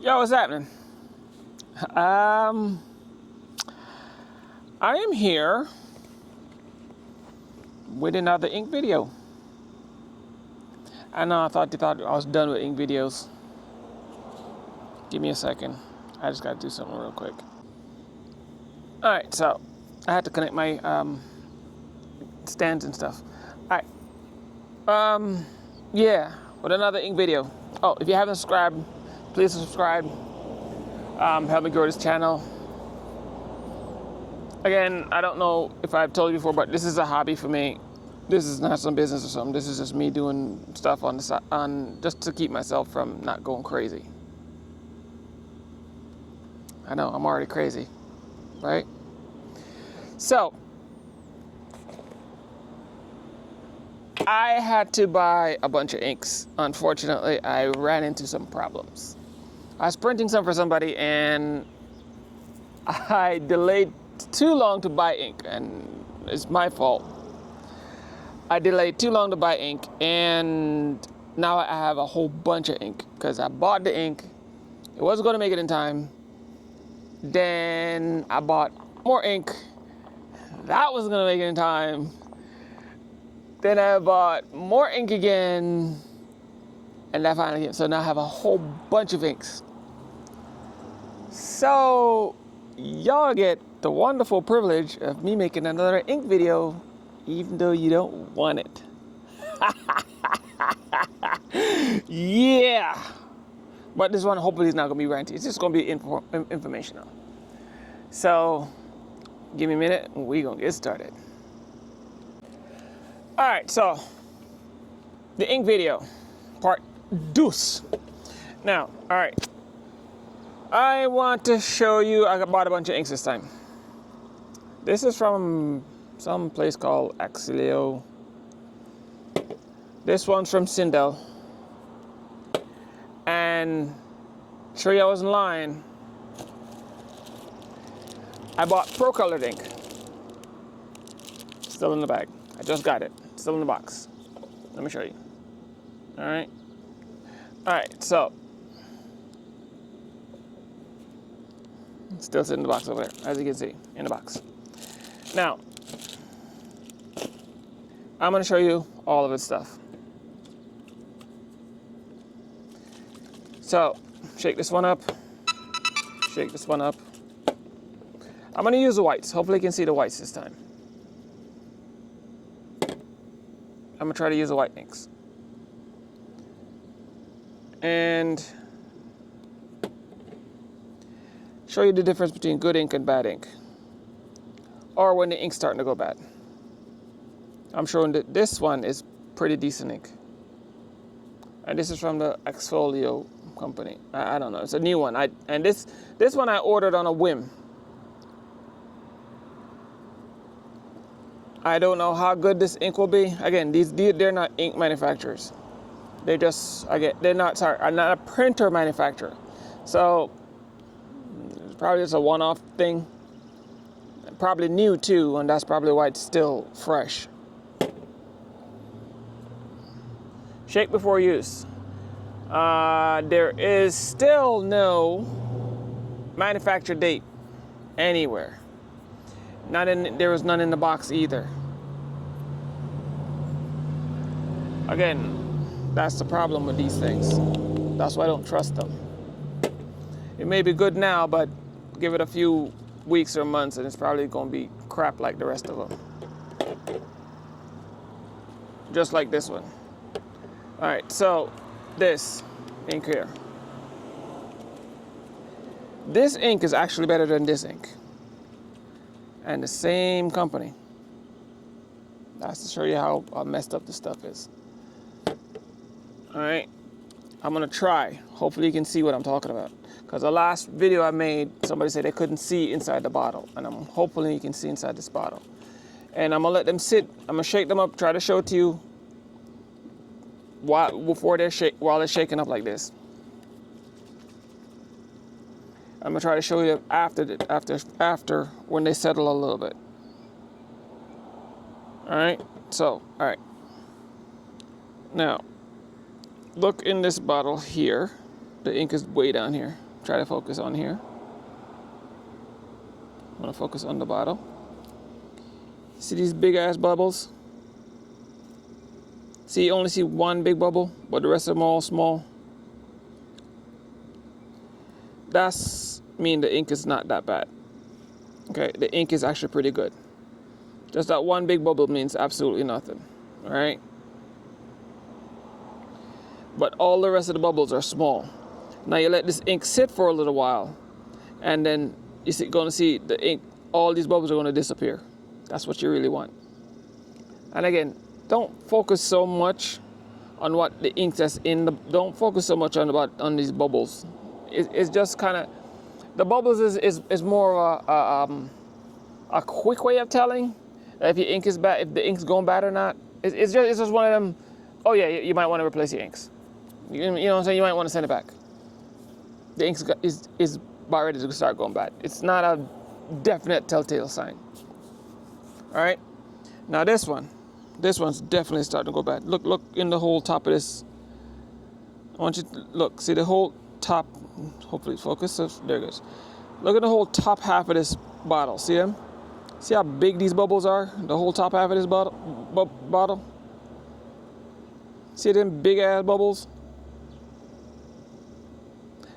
Yo, what's happening? I am here with another ink video. I know I thought you thought I was done with ink videos. Give me a second. I just gotta do something real quick. Alright, so I had to connect my stands and stuff. Alright. Yeah, with another ink video. Oh, if you haven't subscribed, please subscribe. Help me grow this channel. Again, I don't know if I've told you before, but this is a hobby for me. This is not some business or something. This is just me doing stuff on the side, just to keep myself from not going crazy. I know, I'm already crazy, right? So, I had to buy a bunch of inks. Unfortunately, I ran into some problems. I was printing some for somebody and I delayed too long to buy ink, and it's my fault. I delayed too long to buy ink, and now I have a whole bunch of ink because I bought the ink. It wasn't going to make it in time. Then I bought more ink. That wasn't going to make it in time. Then I bought more ink again, and that finally came. So now I have a whole bunch of inks. So y'all get the wonderful privilege of me making another ink video, even though you don't want it. Yeah. But this one hopefully is not going to be ranty. It's just going to be informational. So give me a minute and we're going to get started. All right, so the ink video, part deuce. Now, all right. I want to show you, I bought a bunch of inks this time. This is from some place called Axilio. This one's from Sindel. And show you I wasn't lying. I bought Pro Colored ink. Still in the bag. I just got it. Still in the box. Let me show you. All right. All right, so. Still sitting in the box over there, as you can see, in the box. Now, I'm going to show you all of its stuff. So, shake this one up. Shake this one up. I'm going to use the whites. Hopefully you can see the whites this time. I'm going to try to use the white inks. And show you the difference between good ink and bad ink, or when the ink's starting to go bad. I'm showing that this one is pretty decent ink, and this is from the Exfolio company. I don't know, it's a new one. And this one I ordered on a whim. I don't know how good this ink will be. Again, they're not ink manufacturers. They're not a printer manufacturer. So probably just a one-off thing. Probably new too, and that's probably why it's still fresh. Shake before use. There is still no manufacture date anywhere. There was none in the box either. Again, that's the problem with these things. That's why I don't trust them. It may be good now, but give it a few weeks or months and it's probably going to be crap like the rest of them. Just like this one. All right, so this ink here. This ink is actually better than this ink. And the same company. That's to show you how messed up this stuff is. All right, I'm gonna try. Hopefully you can see what I'm talking about. Because the last video I made, somebody said they couldn't see inside the bottle. And I'm hoping you can see inside this bottle. And I'm going to let them sit. I'm going to shake them up, try to show it to you while they're shaking up like this. I'm going to try to show you after when they settle a little bit. All right. So, all right. Now, look in this bottle here. The ink is way down here. try to focus on here. I'm gonna focus on the bottle. See these big ass bubbles? See, you only see one big bubble, but the rest of them are all small. That's mean the ink is not that bad. Okay, the ink is actually pretty good. Just that one big bubble means absolutely nothing. All right. But all the rest of the bubbles are small. Now you let this ink sit for a little while, and then you're going to see the ink, all these bubbles are going to disappear. That's what you really want. And again, don't focus so much on what the ink that's in the, don't focus so much on these bubbles. It's just kind of, the bubbles is more of a quick way of telling if your ink is bad, if the ink's going bad or not. It's just one of them, oh yeah, you might want to replace your inks. You know what I'm saying? You might want to send it back. The ink is about ready to start going bad. It's not a definite telltale sign. All right. Now this one's definitely starting to go bad. Look in the whole top of this. I want you to look. See the whole top. Hopefully focus. So there it goes. Look at the whole top half of this bottle. See them? See how big these bubbles are? The whole top half of this bottle. See them big ass bubbles?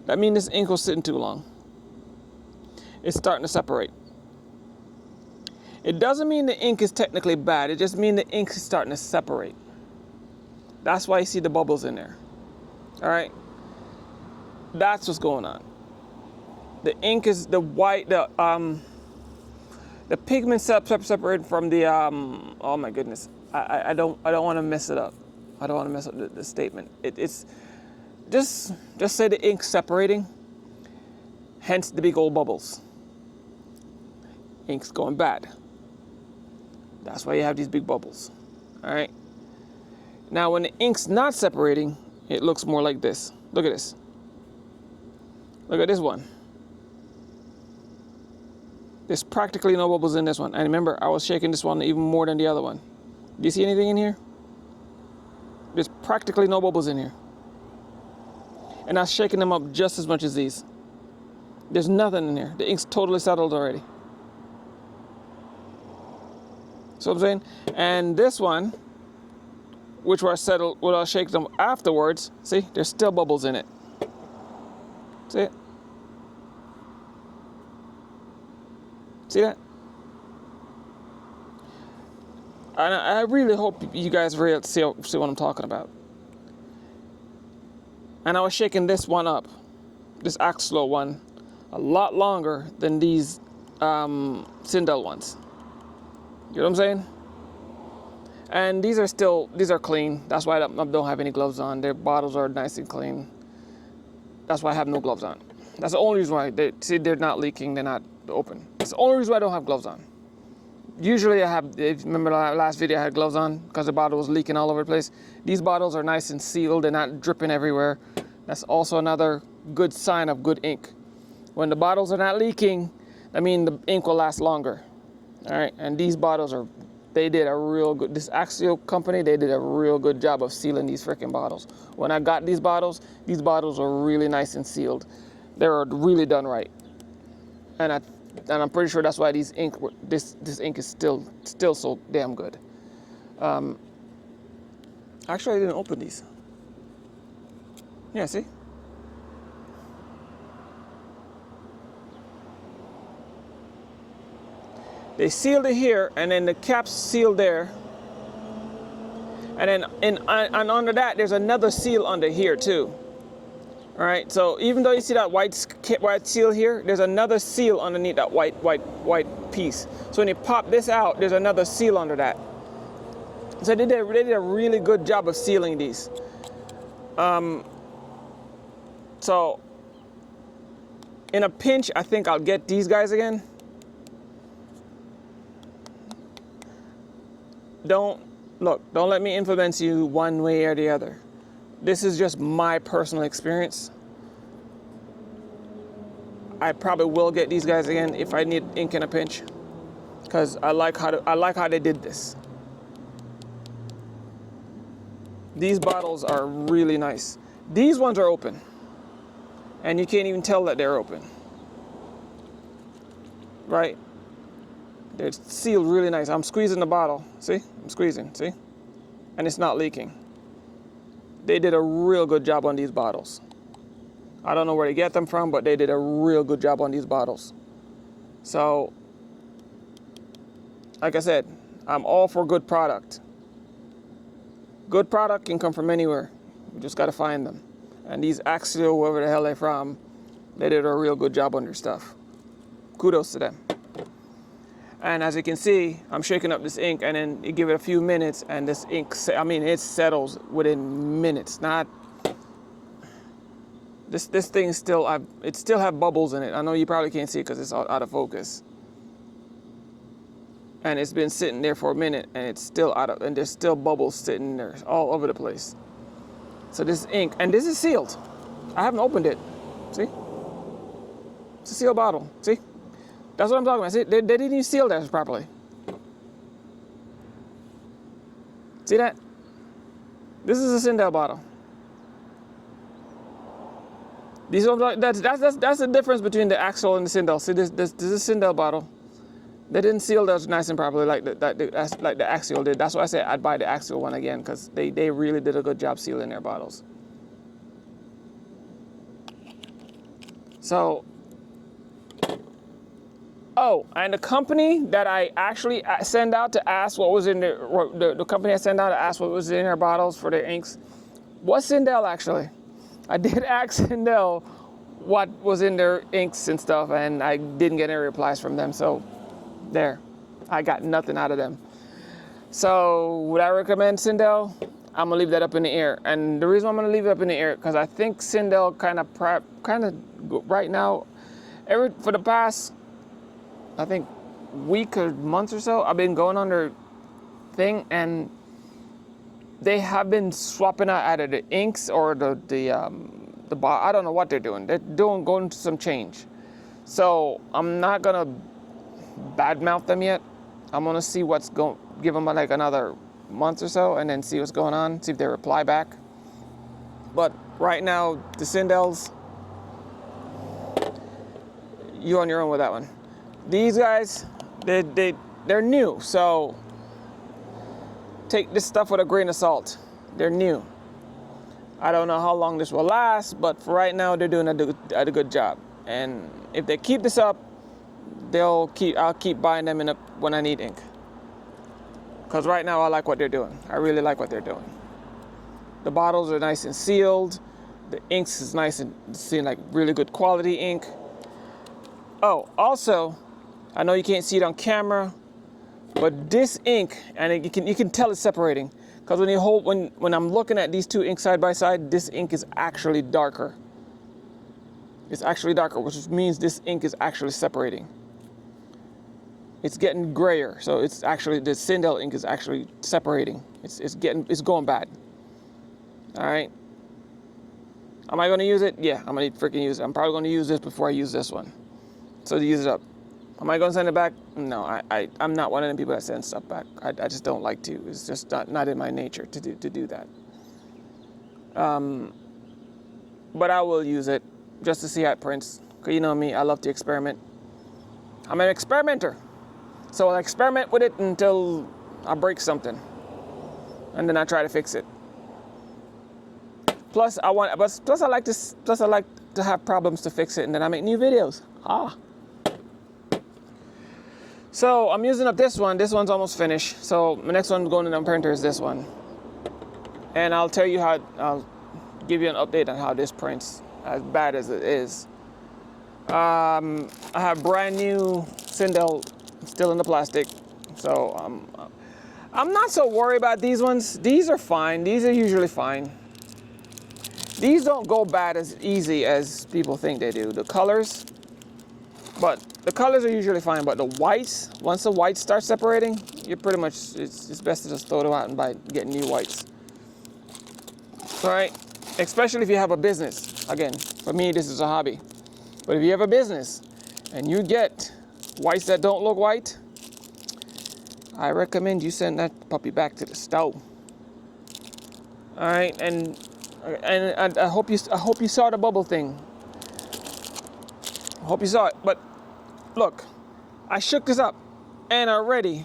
That means this ink was sitting too long. It's starting to separate. It doesn't mean the ink is technically bad. It just means the ink is starting to separate. That's why you see the bubbles in there. All right? That's what's going on. The ink is the white, the pigment separated from the, oh my goodness. I don't want to mess it up. I don't want to mess up the statement. It's just say the ink separating, hence the big old bubbles. Ink's going bad. That's why you have these big bubbles. All right. Now, when the ink's not separating, it looks more like this. Look at this. Look at this one. There's practically no bubbles in this one. And remember, I was shaking this one even more than the other one. Do you see anything in here? There's practically no bubbles in here. And I was shaking them up just as much as these. There's nothing in here. The ink's totally settled already. So I'm saying, and this one, which were settled, when I shake them afterwards, see, there's still bubbles in it. See it? See that? And I really hope you guys really see what I'm talking about. And I was shaking this one up, this Axlo one, a lot longer than these Sindel ones. You know what I'm saying? And these are clean. That's why I don't have any gloves on. Their bottles are nice and clean. That's why I have no gloves on. That's the only reason why they're not leaking, they're not open. That's the only reason why I don't have gloves on. Usually I have, if you remember the last video I had gloves on because the bottle was leaking all over the place. These bottles are nice and sealed, they're not dripping everywhere. That's also another good sign of good ink. When the bottles are not leaking, I mean the ink will last longer. All right, and these bottles they did a real good, this Axio company, they did a real good job of sealing these freaking bottles. When I got these bottles were really nice and sealed. They were really done right. And I'm pretty sure that's why this ink is still so damn good. Actually, I didn't open these. Yeah, see? They sealed it here, and then the cap's sealed there. And then and under that, there's another seal under here too. All right, so even though you see that white seal here, there's another seal underneath that white piece. So when you pop this out, there's another seal under that. So they did a really good job of sealing these. So in a pinch, I think I'll get these guys again. Don't let me influence you one way or the other. This is just my personal experience. I probably will get these guys again if I need ink in a pinch, because I like how they did this. These bottles are really nice. These ones are open. and you can't even tell that they're open. Right? They're sealed really nice. I'm squeezing the bottle. See? I'm squeezing. See? And it's not leaking. They did a real good job on these bottles. I don't know where they get them from, but they did a real good job on these bottles. So, like I said, I'm all for good product. Good product can come from anywhere. You just got to find them. And these Axial, wherever the hell they're from, they did a real good job on their stuff. Kudos to them. And as you can see, I'm shaking up this ink, and then you give it a few minutes, and this ink, it settles within minutes. Not this thing still have bubbles in it. I know you probably can't see it because it's out of focus. And it's been sitting there for a minute, and it's still and there's still bubbles sitting there all over the place. So this ink, and this is sealed. I haven't opened it. See? It's a sealed bottle. See? That's what I'm talking about. See, they didn't even seal that properly. See that? This is a Sindel bottle. These are, that's the difference between the Axial and the Sindel. See, this is a Sindel bottle. They didn't seal those nice and properly like the Axial did. That's why I said I'd buy the Axial one again, because they really did a good job sealing their bottles. So, oh, and the company that I actually send out to ask what was in the company I sent out to ask what was in their bottles for their inks was Sindel, actually. I did ask Sindel what was in their inks and stuff, and I didn't get any replies from them. So there, I got nothing out of them. So would I recommend Sindel? I'm gonna leave that up in the air. And the reason I'm gonna leave it up in the air, because I think Sindel kind of right now, for the past, I think, week or months or so, I've been going on their thing, and they have been swapping out either the inks or the I don't know what they're doing. They're going to some change. So I'm not gonna badmouth them yet. I'm gonna see what's going. Give them like another month or so, and then see what's going on. See if they reply back. But right now, the Sindels, you on your own with that one. These guys, they're new, so take this stuff with a grain of salt. They're new. I don't know how long this will last, but for right now, they're doing a good job. And if they keep this up, I'll keep buying them when I need ink. Because right now, I like what they're doing. I really like what they're doing. The bottles are nice and sealed. The inks is nice and seeing like really good quality ink. Oh, also, I know you can't see it on camera, but this ink, and you can tell it's separating, because when I'm looking at these two inks side by side, this ink is actually darker. It's actually darker, which means this ink is actually separating. It's getting grayer, so it's actually, the Sindel ink is actually separating. It's going bad. All right. Am I going to use it? Yeah, I'm going to freaking use it. I'm probably going to use this before I use this one. So to use it up. Am I going to send it back? No, I'm not one of them people that send stuff back. I just don't like to. It's just not in my nature to do that. But I will use it just to see how it prints. Because you know me, I love to experiment. I'm an experimenter. So I'll experiment with it until I break something. And then I try to fix it. Plus I like to have problems to fix it, and then I make new videos. So I'm using up this one. This one's almost finished. So the next one going in the printer is this one. And I'll tell you I'll give you an update on how this prints, as bad as it is. I have brand new Sindel still in the plastic. So I'm not so worried about these ones. These are fine. These are usually fine. These don't go bad as easy as people think they do. The colors are usually fine, but the whites, once the whites start separating, you're pretty much, it's best to just throw them out and get new whites. All right, especially if you have a business. Again, for me, this is a hobby. But if you have a business and you get whites that don't look white, I recommend you send that puppy back to the stove. All right, and I hope you saw the bubble thing. Hope you saw it, but look, I shook this up and already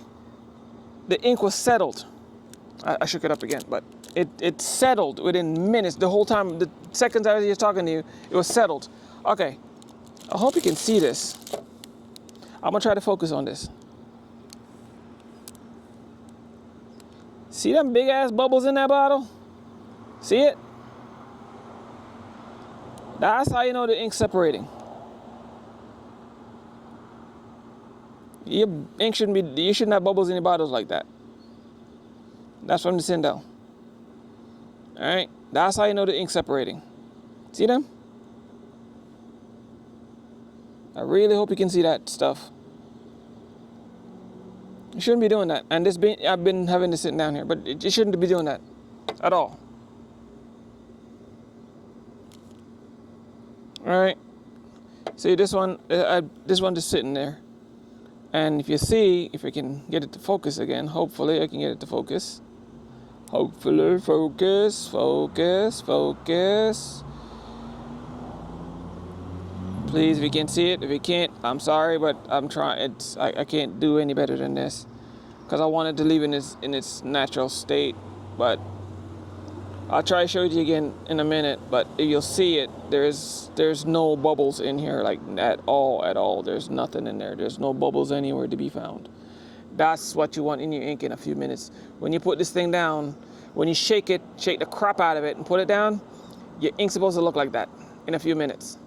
the ink was settled. I shook it up again, but it settled within minutes. The whole time, the seconds I was here talking to you, it was settled. Okay, I hope you can see this. I'm gonna try to focus on this. See them big ass bubbles in that bottle? See it? That's how you know the ink's separating. Your ink shouldn't be, you shouldn't have bubbles in your bottles like that. That's from the Sindel. Alright? That's how you know the ink's separating. See them? I really hope you can see that stuff. You shouldn't be doing that. And I've been having to sit down here, but you shouldn't be doing that at all. Alright? See this one just sitting there. And if you see, if I can get it to focus again, hopefully I can get it to focus. Hopefully, focus, focus, focus. Please, if you can see it. If you can't, I'm sorry, but I'm trying. I can't do any better than this, because I wanted to leave in its natural state. But I'll try to show it to you again in a minute. But if you'll see it, there's no bubbles in here, like at all. There's nothing in there. There's no bubbles anywhere to be found. That's what you want in your ink in a few minutes. When you put this thing down, when you shake it, shake the crap out of it and put it down, your ink's supposed to look like that in a few minutes.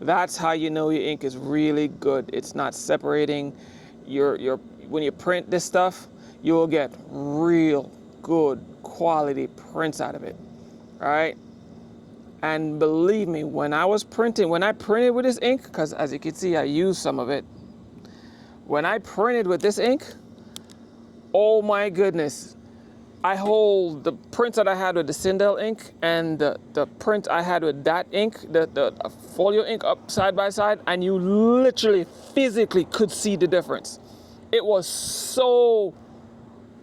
That's how you know your ink is really good. It's not separating. When you print this stuff, you will get real good quality prints out of it. All right? And believe me, when I printed with this ink, because as you can see, I used some of it. When I printed with this ink, oh my goodness. I hold the prints that I had with the Sindel ink and the print I had with that ink, the folio ink up side by side, and you literally physically could see the difference. It was so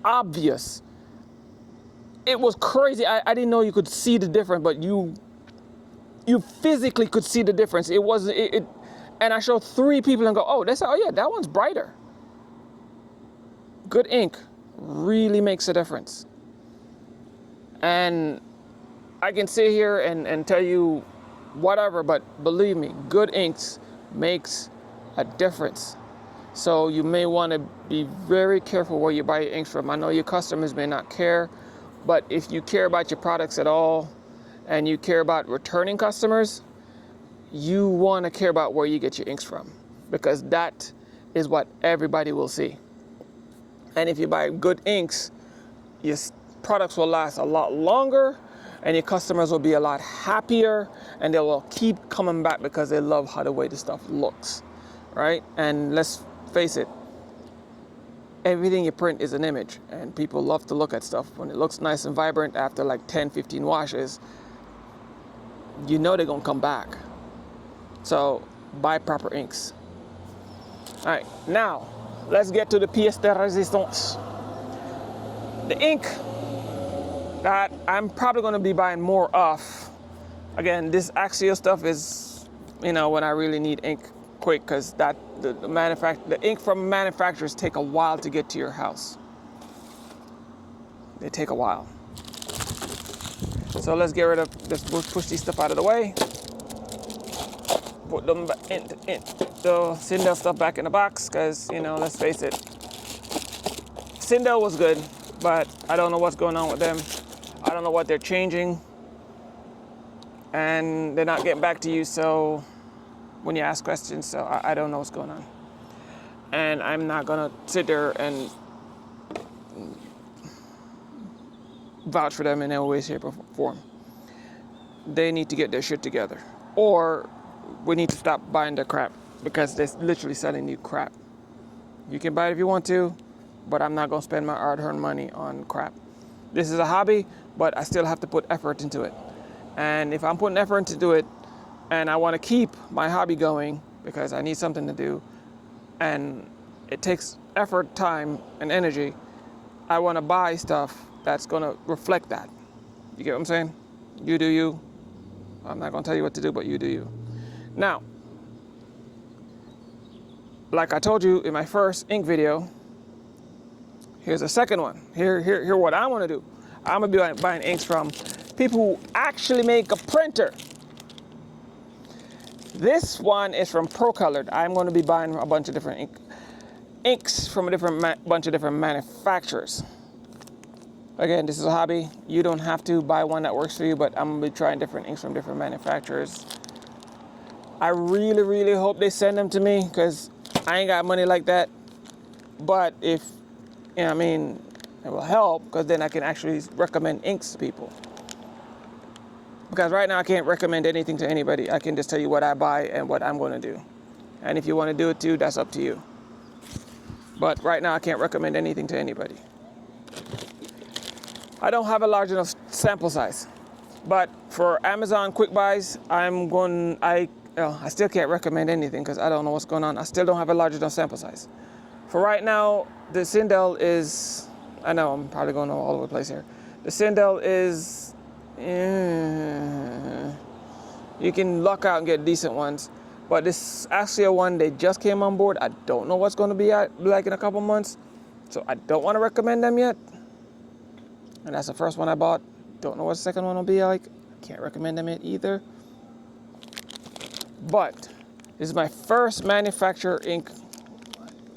obvious. It was crazy. I didn't know you could see the difference, but you physically could see the difference. It wasn't it. And I showed 3 people and go, oh yeah, that one's brighter. Good ink really makes a difference. And I can sit here and tell you whatever, but believe me, good inks makes a difference. So you may want to be very careful where you buy your inks from. I know your customers may not care, but if you care about your products at all and you care about returning customers, you want to care about where you get your inks from, because that is what everybody will see. And if you buy good inks, your products will last a lot longer and your customers will be a lot happier and they will keep coming back because they love how the way the stuff looks, right? And let's face it, everything you print is an image, and people love to look at stuff. When it looks nice and vibrant after like 10, 15 washes, you know they're gonna come back. So buy proper inks. All right, now let's get to the pièce de résistance. The ink that I'm probably going to be buying more of. Again, this Axial stuff is, when I really need ink quick, because the ink from manufacturers take a while to get to your house. They take a while. So let's push these stuff out of the way. Put them in the Sindel stuff back in the box, because, let's face it, Sindel was good, but I don't know what's going on with them. I don't know what they're changing, and they're not getting back to you, so when you ask questions, so I don't know what's going on. And I'm not gonna sit there and vouch for them in any way, shape, or form. They need to get their shit together, or we need to stop buying their crap, because they're literally selling you crap. You can buy it if you want to, but I'm not gonna spend my hard-earned money on crap. This is a hobby, but I still have to put effort into it. And if I'm putting effort into it and I want to keep my hobby going, because I need something to do, and it takes effort, time, and energy, I want to buy stuff that's going to reflect that. You get what I'm saying? You do you. I'm not going to tell you what to do, but you do you. Now, like I told you in my first ink video, here's a second one. Here what I want to do. I'm going to be buying inks from people who actually make a printer. This one is from Pro Colored. I'm going to be buying a bunch of different inks from a bunch of different manufacturers. Again, this is a hobby. You don't have to buy one that works for you, but I'm going to be trying different inks from different manufacturers. I really, really hope they send them to me because I ain't got money like that. But if, you know what I mean, it will help because then I can actually recommend inks to people. Because right now I can't recommend anything to anybody. I can just tell you what I buy and what I'm going to do. And if you want to do it too, that's up to you. But right now I can't recommend anything to anybody. I don't have a large enough sample size. But for Amazon quick buys, I still can't recommend anything because I don't know what's going on. I still don't have a large enough sample size. For right now, the Sindel is, I know I'm probably going all over the place here. The Sindel is, you can luck out and get decent ones. But this actually a one they just came on board. I don't know what's going to be like in a couple months. So I don't want to recommend them yet. And that's the first one I bought. Don't know what the second one will be like. Can't recommend them yet either. But this is my first manufacturer ink.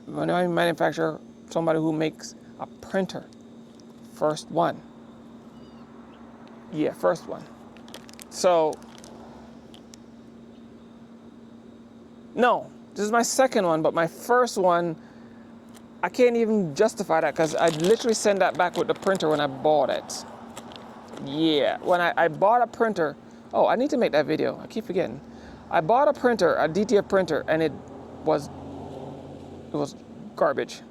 When I manufacture, somebody who makes a printer. First one. Yeah, first one. So, no, this is my second one, but my first one, I can't even justify that because I literally sent that back with the printer when I bought it. Yeah, when I bought a printer, oh, I need to make that video. I keep forgetting. I bought a printer, a DTF printer, and it was garbage.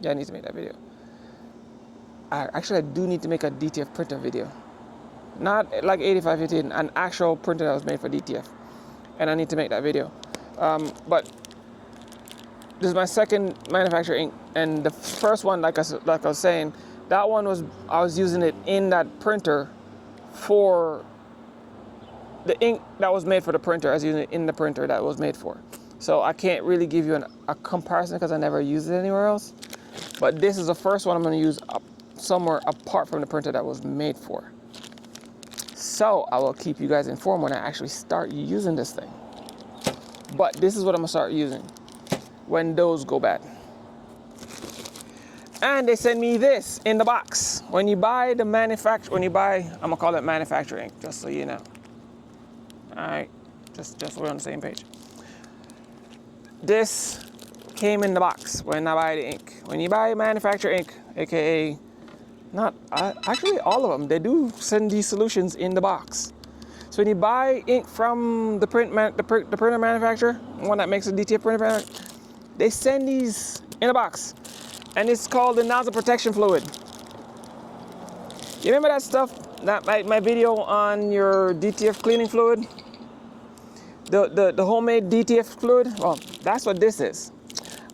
Yeah, I need to make that video. Actually, I do need to make a DTF printer video. Not like 8515, an actual printer that was made for DTF. And I need to make that video. But this is my second manufacturer ink. And the first one, like I was saying, that one I was using it in that printer for the ink that was made for the printer. I was using it in the printer that was made for. So I can't really give you a comparison because I never used it anywhere else. But this is the first one I'm going to use somewhere apart from the printer that was made for. So I will keep you guys informed when I actually start using this thing. But this is what I'm going to start using when those go bad. And they send me this in the box. When you buy I'm going to call it manufacturer ink, just so you know. All right, just so we're on the same page. This came in the box when I buy the ink. When you buy manufacturer ink, aka actually all of them, they do send these solutions in the box. So when you buy ink from the printer manufacturer, one that makes a DTF printer, they send these in a box, and it's called the nozzle protection fluid. You remember that stuff? That my video on your DTF cleaning fluid, the homemade DTF fluid. Well, that's what this is.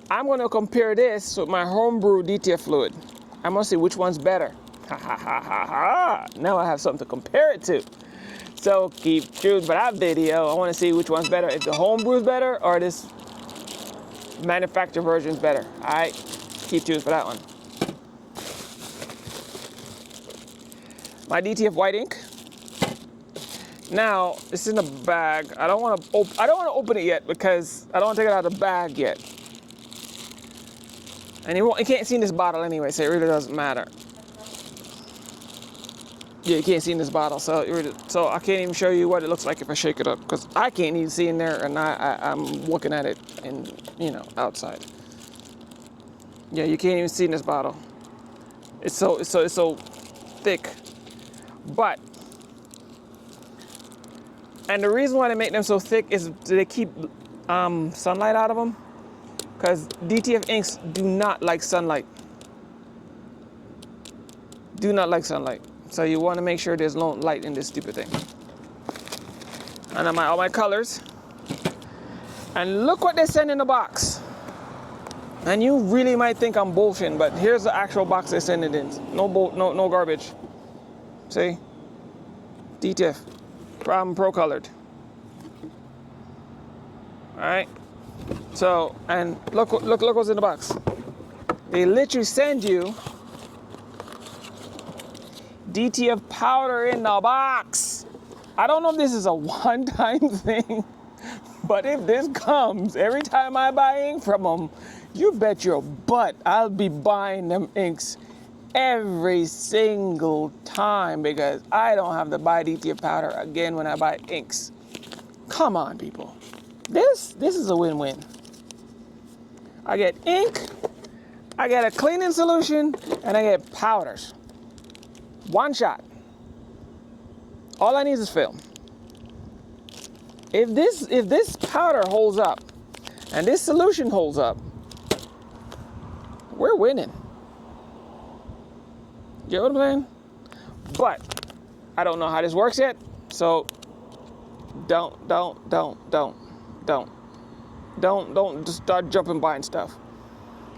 I'm going to compare this with my homebrew DTF fluid. I'm going to see which one's better. Ha ha ha ha ha! Now I have something to compare it to. So keep tuned for that video. I want to see which one's better. If the homebrew is better or this manufacturer version is better. All right, keep tuned for that one. My DTF white ink. Now this is in a bag. I don't want to open it yet because I don't want to take it out of the bag yet. And you can't see in this bottle anyway, so it really doesn't matter. Yeah, you can't see in this bottle, so I can't even show you what it looks like if I shake it up, because I can't even see in there, and I'm looking at it outside. Yeah, you can't even see in this bottle. It's so thick. But, and the reason why they make them so thick is they keep sunlight out of them, because DTF inks do not like sunlight. Do not like sunlight. So you want to make sure there's no light in this stupid thing. And all my colors. And look what they send in the box. And you really might think I'm bullshitting, but here's the actual box they send it in. No garbage. See? DTF. Pro Colored. Alright. So, and look what's in the box. They literally send you DTF powder in the box. I don't know if this is a one-time thing, but if this comes every time I buy ink from them, you bet your butt I'll be buying them inks every single time, because I don't have to buy DTF powder again when I buy inks. Come on, people. This is a win-win. I get ink, I get a cleaning solution, and I get powders. One shot. All I need is film. If this powder holds up and this solution holds up, we're winning. You know what I'm saying? But I don't know how this works yet, so don't just start jumping buying stuff.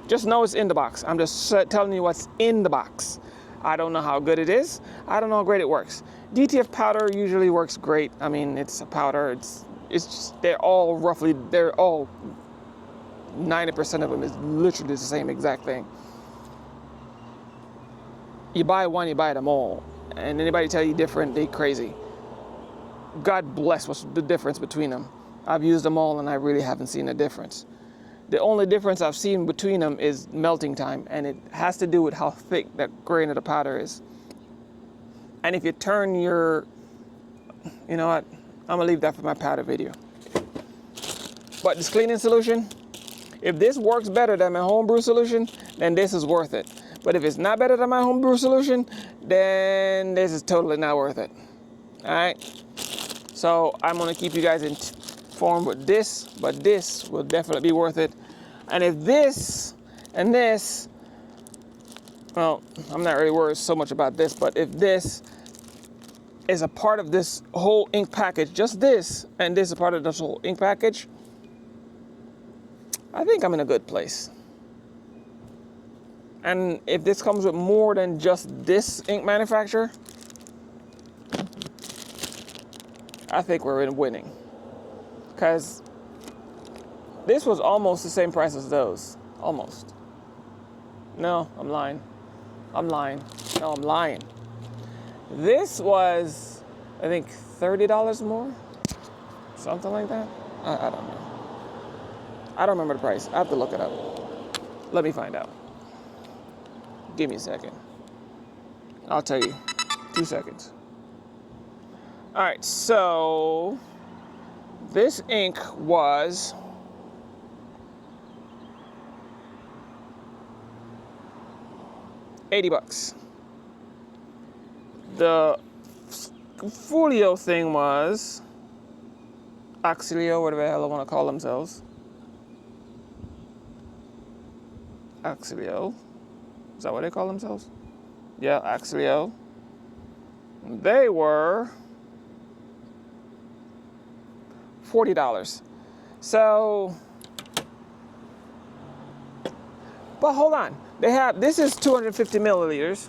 Just know it's in the box. I'm just telling you what's in the box. I don't know how good it is. I don't know how great it works. DTF powder usually works great. I mean, it's a powder. It's just, they're all 90% of them is literally the same exact thing. You buy one, you buy them all. And anybody tell you different, they crazy. God bless what's the difference between them. I've used them all and I really haven't seen a difference. The only difference I've seen between them is melting time, and it has to do with how thick that grain of the powder is. And if you turn your, you know what, I'm gonna leave that for my powder video. But this cleaning solution, if this works better than my homebrew solution, then this is worth it. But if it's not better than my homebrew solution, then this is totally not worth it. All right? So I'm gonna keep you guys informed with this, but this will definitely be worth it. And if this and this, well, I'm not really worried so much about this, but if this is a part of this whole ink package, just this, and this is a part of this whole ink package, I think I'm in a good place. And if this comes with more than just this ink manufacturer, I think we're in winning. Because this was almost the same price as those. Almost. No, I'm lying. No, I'm lying. This was, I think, $30 more? Something like that? I don't know. I don't remember the price. I have to look it up. Let me find out. Give me a second. I'll tell you. 2 seconds. All right, so this ink was $80. The Folio thing was Axilio, whatever the hell I want to call themselves. Axilio. Is that what they call themselves? Yeah, Axilio. They were $40. So, but hold on. They have, this is 250 milliliters,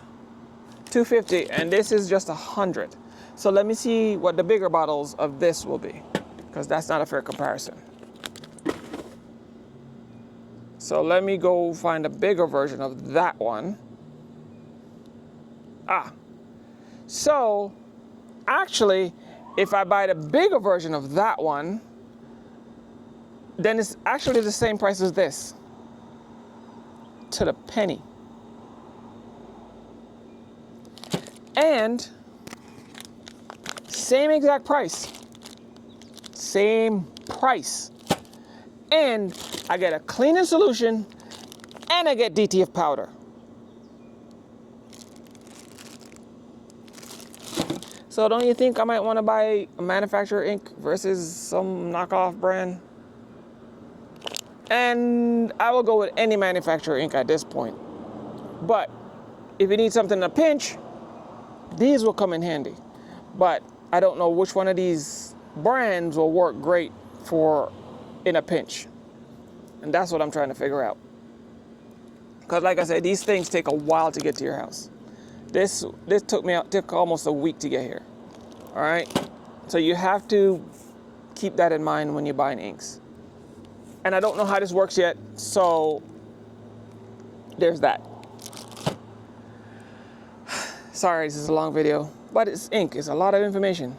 250, and this is just 100. So let me see what the bigger bottles of this will be, because that's not a fair comparison. So let me go find a bigger version of that one. So actually, if I buy the bigger version of that one, then it's actually the same price as this, to the penny. And same exact price. Same price. And I get a cleaning solution and I get DTF powder. So don't you think I might want to buy a manufacturer ink versus some knockoff brand? And I will go with any manufacturer ink at this point. But if you need something in a pinch, these will come in handy. But I don't know which one of these brands will work great for in a pinch. And that's what I'm trying to figure out. Because like I said, these things take a while to get to your house. This took almost a week to get here. All right? So you have to keep that in mind when you're buying inks. And I don't know how this works yet, so there's that. Sorry, this is a long video, but it's ink. It's a lot of information.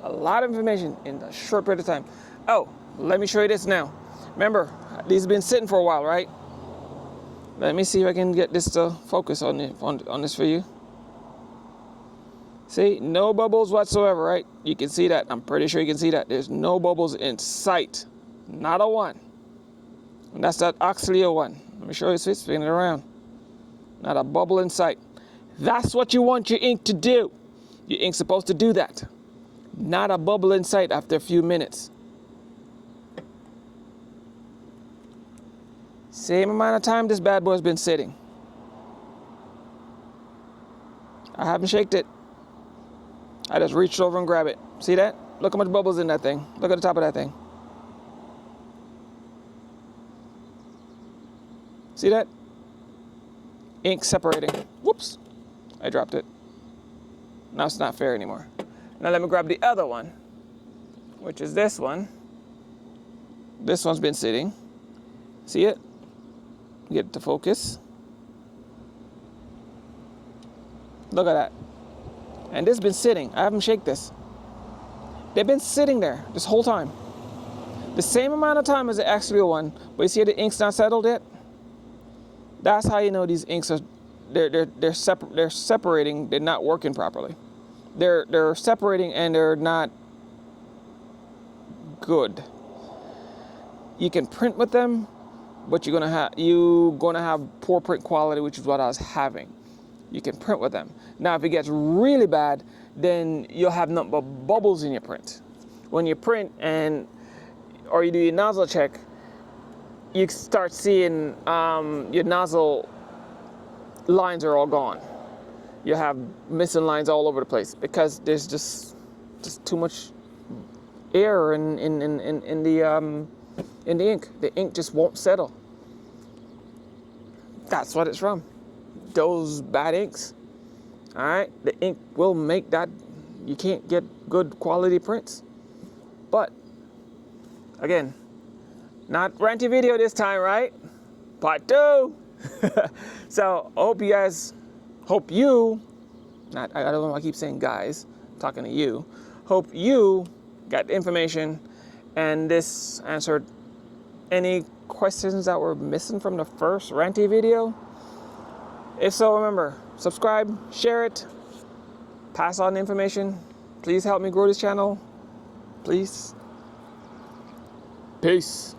A lot of information in a short period of time. Oh, let me show you this now. Remember, these have been sitting for a while, right? Let me see if I can get this to focus on this for you. See, no bubbles whatsoever, right? You can see that. I'm pretty sure you can see that. There's no bubbles in sight. Not a one. And that's that Oxleo one. Let me show you, spin it around. Not a bubble in sight. That's what you want your ink to do. Your ink's supposed to do that. Not a bubble in sight after a few minutes. Same amount of time this bad boy's been sitting. I haven't shaked it. I just reached over and grabbed it. See that? Look how much bubbles in that thing. Look at the top of that thing. See that? Ink separating. Whoops. I dropped it. Now it's not fair anymore. Now let me grab the other one, which is this one. This one's been sitting. See it? Get it to focus. Look at that. And this has been sitting. I haven't shaken this. They've been sitting there this whole time. The same amount of time as the Oxleo one, but you see the ink's not settled yet? That's how you know these inks are they're separating, they're not working properly. They're separating and they're not good. You can print with them, but you're gonna have poor print quality, which is what I was having. You can print with them. Now if it gets really bad, then you'll have nothing but bubbles in your print. When you print or you do your nozzle check, you start seeing your nozzle lines are all gone. You have missing lines all over the place because there's just too much air in the ink. The ink just won't settle. That's what it's from. Those bad inks. All right, the ink will make that you can't get good quality prints. But again, not ranty video this time, right? Part 2. So I hope you, I don't know why I keep saying guys, I'm talking to you. Hope you got the information and this answered any questions that were missing from the first ranty video. If so, remember, subscribe, share it, pass on the information. Please help me grow this channel. Please. Peace.